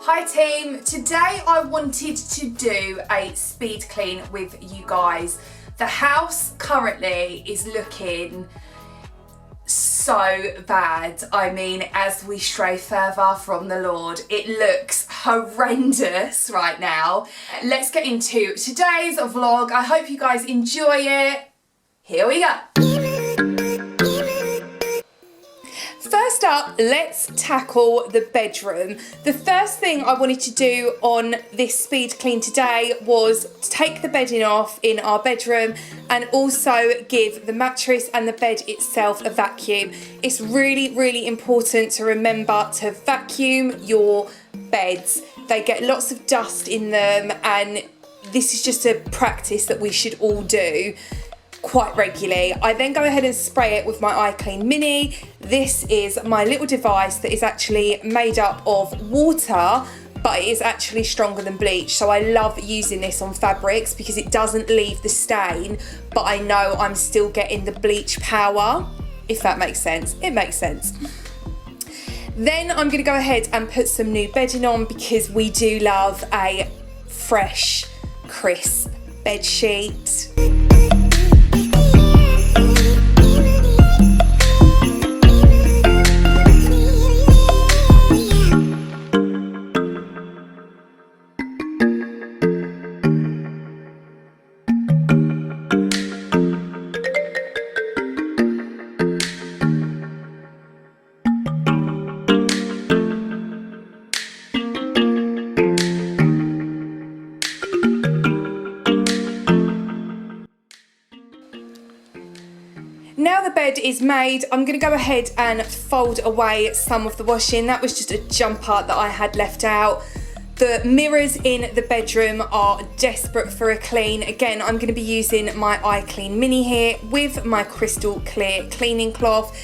Hi team, today I wanted to do a speed clean with you guys. The house currently is looking so bad. I mean, as we stray further from the Lord, it looks horrendous right now. Let's get into today's vlog. I hope you guys enjoy it. Here we go. First up, let's tackle the bedroom. The first thing I wanted to do on this speed clean today was to take the bedding off in our bedroom and also give the mattress and the bed itself a vacuum. It's really, really important to remember to vacuum your beds. They get lots of dust in them, and this is just a practice that we should all do quite regularly. I then go ahead and spray it with my iClean Mini. This is my little device that is actually made up of water, but it is actually stronger than bleach. So I love using this on fabrics because it doesn't leave the stain, but I know I'm still getting the bleach power, if that makes sense. It makes sense. Then I'm gonna go ahead and put some new bedding on because we do love a fresh, crisp bed sheet. Now the bed is made, I'm going to go ahead and fold away some of the washing. That was just a jumper that I had left out. The mirrors in the bedroom are desperate for a clean. Again, I'm going to be using my iClean Mini here with my crystal clear cleaning cloth.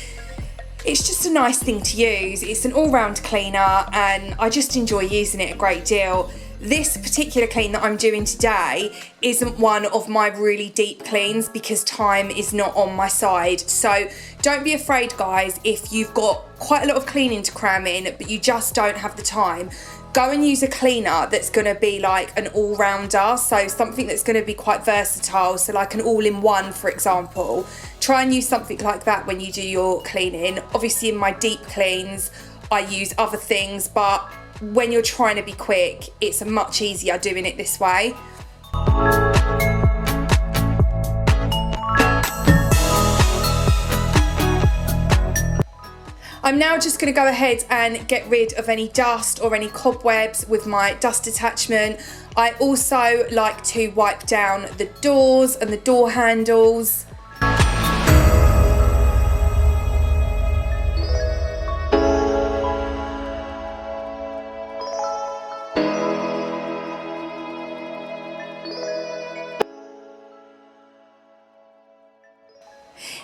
It's just a nice thing to use. It's an all-round cleaner and I just enjoy using it a great deal. This particular clean that I'm doing today isn't one of my really deep cleans because time is not on my side. So don't be afraid, guys, if you've got quite a lot of cleaning to cram in but you just don't have the time. Go and use a cleaner that's going to be like an all-rounder, so something that's going to be quite versatile, so like an all-in-one, for example. Try and use something like that when you do your cleaning. Obviously in my deep cleans I use other things, but when you're trying to be quick, it's much easier doing it this way. I'm now just going to go ahead and get rid of any dust or any cobwebs with my dust attachment. I also like to wipe down the doors and the door handles.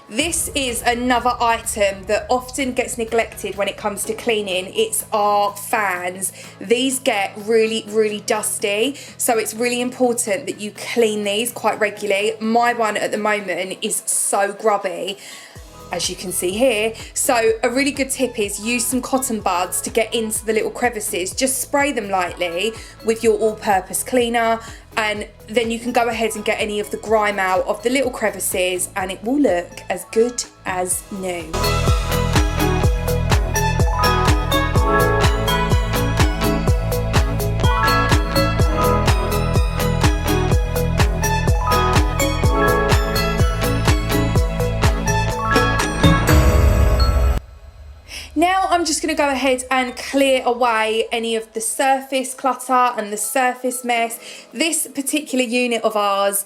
This is another item that often gets neglected when it comes to cleaning. It's our fans. These get really, really dusty, so it's really important that you clean these quite regularly. My one at the moment is so grubby, as you can see here. So a really good tip is use some cotton buds to get into the little crevices. Just spray them lightly with your all-purpose cleaner, and then you can go ahead and get any of the grime out of the little crevices and it will look as good as new. Now I'm just going to go ahead and clear away any of the surface clutter and the surface mess. This particular unit of ours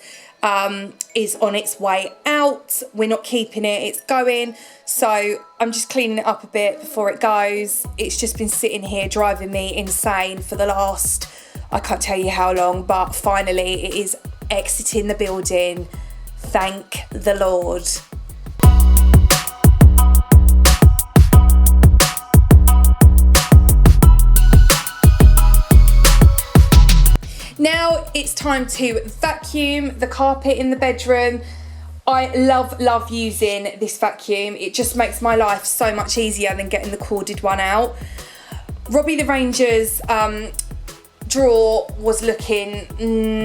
is on its way out. We're not keeping it, it's going. So I'm just cleaning it up a bit before it goes. It's just been sitting here driving me insane for the last, I can't tell you how long, but finally it is exiting the building. Thank the Lord. Now it's time to vacuum the carpet in the bedroom. I love using this vacuum. It just makes my life so much easier than getting the corded one out. Robbie the Ranger's drawer was looking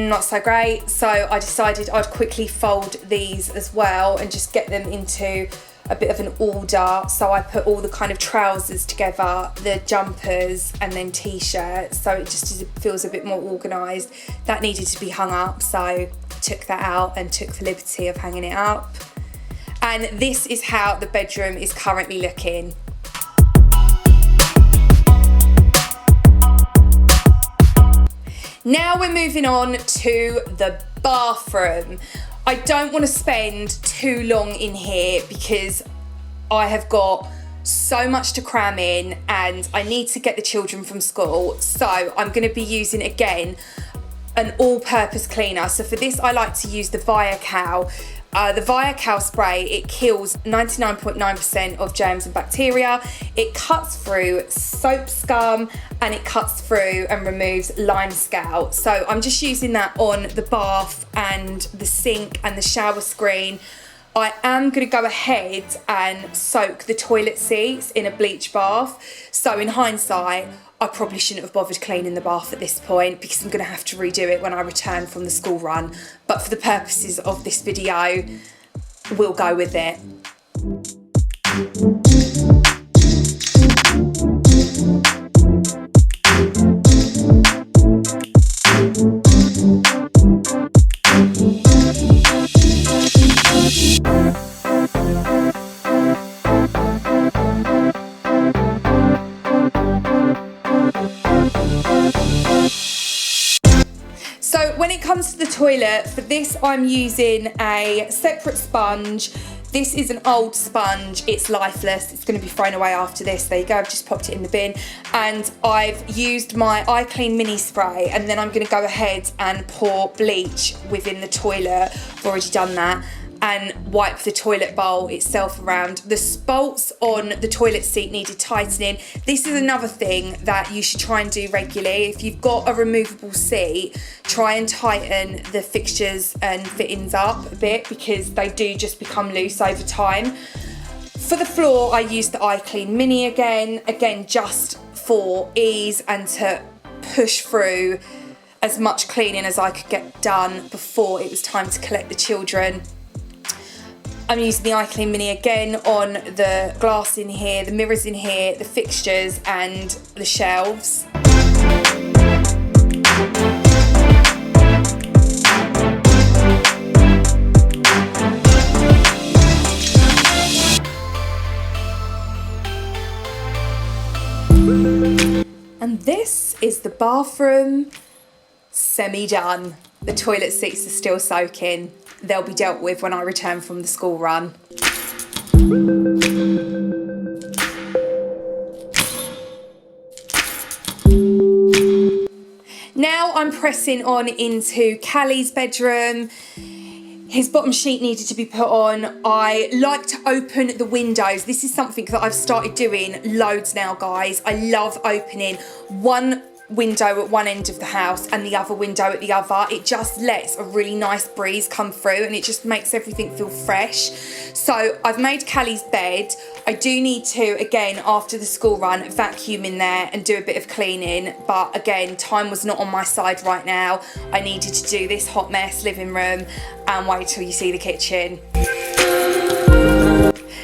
not so great, so I decided I'd quickly fold these as well and just get them into a bit of an order. So I put all the kind of trousers together, the jumpers and then t-shirts, so it just feels a bit more organised. That needed to be hung up, so I took that out and took the liberty of hanging it up. And this is how the bedroom is currently looking. Now we're moving on to the bathroom. I don't want to spend too long in here because I have got so much to cram in and I need to get the children from school. So I'm going to be using, again, an all-purpose cleaner. So for this, I like to use the Viacal. The Viacal spray, it kills 99.9% of germs and bacteria. It cuts through soap scum and it cuts through and removes lime scale. So I'm just using that on the bath and the sink and the shower screen. I am going to go ahead and soak the toilet seats in a bleach bath. So in hindsight, I probably shouldn't have bothered cleaning the bath at this point because I'm going to have to redo it when I return from the school run. But for the purposes of this video, we'll go with it. So when it comes to the toilet, for this I'm using a separate sponge. This is an old sponge, it's lifeless, it's going to be thrown away after this. There you go, I've just popped it in the bin. And I've used my iClean mini spray, and then I'm going to go ahead and pour bleach within the toilet. I've already done that. And wipe the toilet bowl itself around. The spouts on the toilet seat needed tightening. This is another thing that you should try and do regularly. If you've got a removable seat, try and tighten the fixtures and fittings up a bit because they do just become loose over time. For the floor, I used the iClean Mini again just for ease and to push through as much cleaning as I could get done before it was time to collect the children. I'm using the iClean Mini again on the glass in here, the mirrors in here, the fixtures and the shelves. And this is the bathroom semi-done. The toilet seats are still soaking. They'll be dealt with when I return from the school run. Now I'm pressing on into Callie's bedroom. His bottom sheet needed to be put on. I like to open the windows. This is something that I've started doing loads now, guys. I love opening one window at one end of the house and the other window at the other. It just lets a really nice breeze come through and it just makes everything feel fresh. So I've made Callie's bed. I do need to, again, after the school run, vacuum in there and do a bit of cleaning. But again, time was not on my side right now. I needed to do this hot mess living room and wait till you see the kitchen.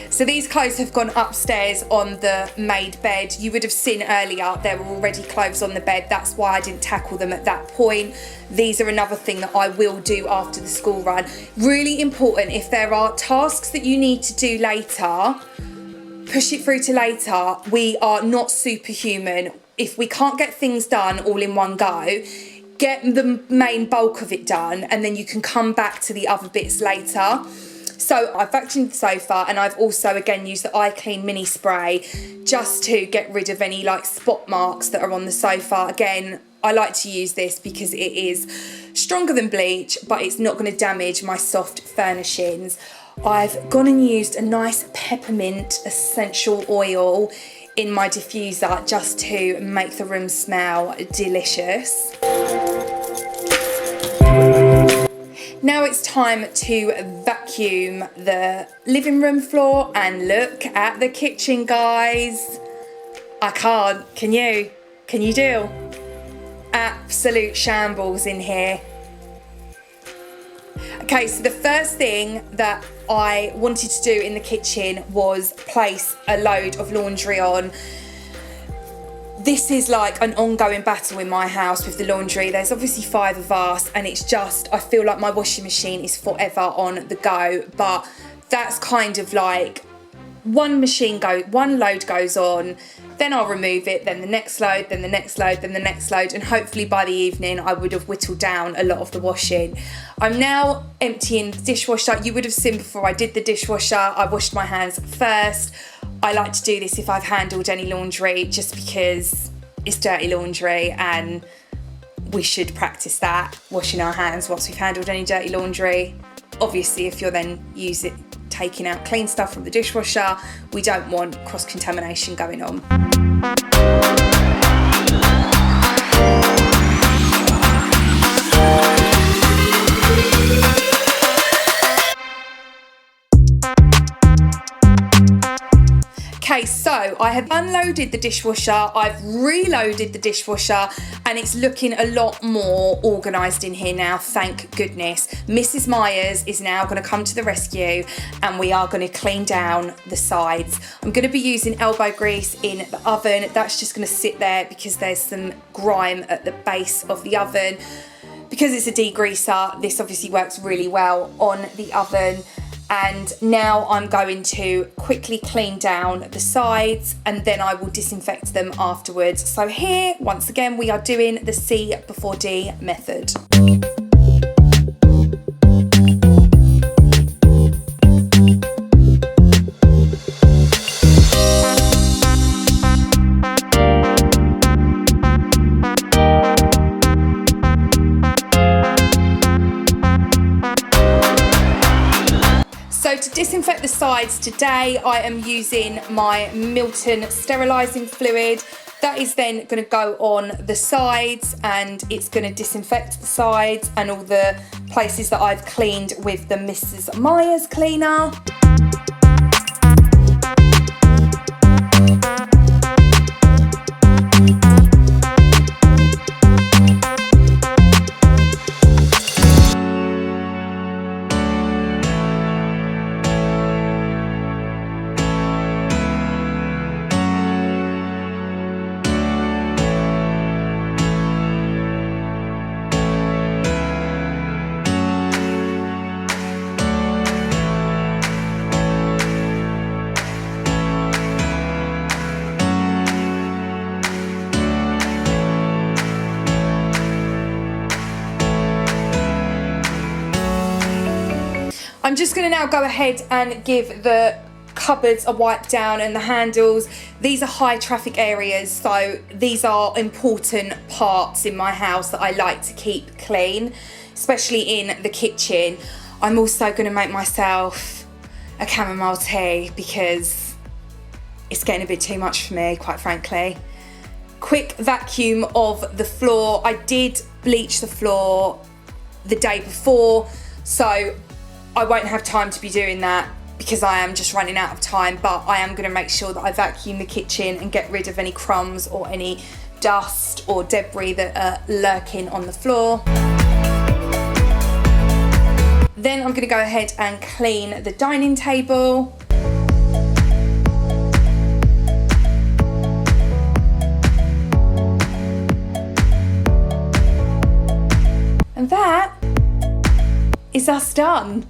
So these clothes have gone upstairs on the made bed. You would have seen earlier there were already clothes on the bed. That's why I didn't tackle them at that point. These are another thing that I will do after the school run. Really important, if there are tasks that you need to do later, push it through to later. We are not superhuman. If we can't get things done all in one go, get the main bulk of it done and then you can come back to the other bits later. So I've vacuumed the sofa and I've also again used the iClean mini spray just to get rid of any like spot marks that are on the sofa. Again, I like to use this because it is stronger than bleach, but it's not going to damage my soft furnishings. I've gone and used a nice peppermint essential oil in my diffuser just to make the room smell delicious. Now it's time to vacuum the living room floor and look at the kitchen, guys. I can't. Can you? Can you do? Absolute shambles in here. Okay, so the first thing that I wanted to do in the kitchen was place a load of laundry on. This is like an ongoing battle in my house with the laundry. There's obviously 5 of us, and it's just, I feel like my washing machine is forever on the go, but that's kind of like one load goes on, then I'll remove it, then the next load, then the next load, then the next load, and hopefully by the evening I would have whittled down a lot of the washing. I'm now emptying the dishwasher. You would have seen before I did the dishwasher, I washed my hands first. I like to do this if I've handled any laundry, just because it's dirty laundry and we should practice that, washing our hands once we've handled any dirty laundry. Obviously, if you're then taking out clean stuff from the dishwasher, we don't want cross-contamination going on. Okay, so I have unloaded the dishwasher, I've reloaded the dishwasher, and it's looking a lot more organised in here now, thank goodness. Mrs. Myers is now going to come to the rescue and we are going to clean down the sides. I'm going to be using elbow grease in the oven. That's just going to sit there because there's some grime at the base of the oven. Because it's a degreaser, this obviously works really well on the oven. And now I'm going to quickly clean down the sides and then I will disinfect them afterwards. So here, once again, we are doing the C before D method. So to disinfect the sides today, I am using my Milton sterilising fluid. That is then going to go on the sides and it's going to disinfect the sides and all the places that I've cleaned with the Mrs. Myers cleaner. I'm just going to now go ahead and give the cupboards a wipe down and the handles. These are high traffic areas, so these are important parts in my house that I like to keep clean, especially in the kitchen. I'm also going to make myself a chamomile tea because it's getting a bit too much for me, quite frankly. Quick vacuum of the floor. I did bleach the floor the day before, so I won't have time to be doing that because I am just running out of time, but I am going to make sure that I vacuum the kitchen and get rid of any crumbs or any dust or debris that are lurking on the floor. Then I'm going to go ahead and clean the dining table. And that is us done.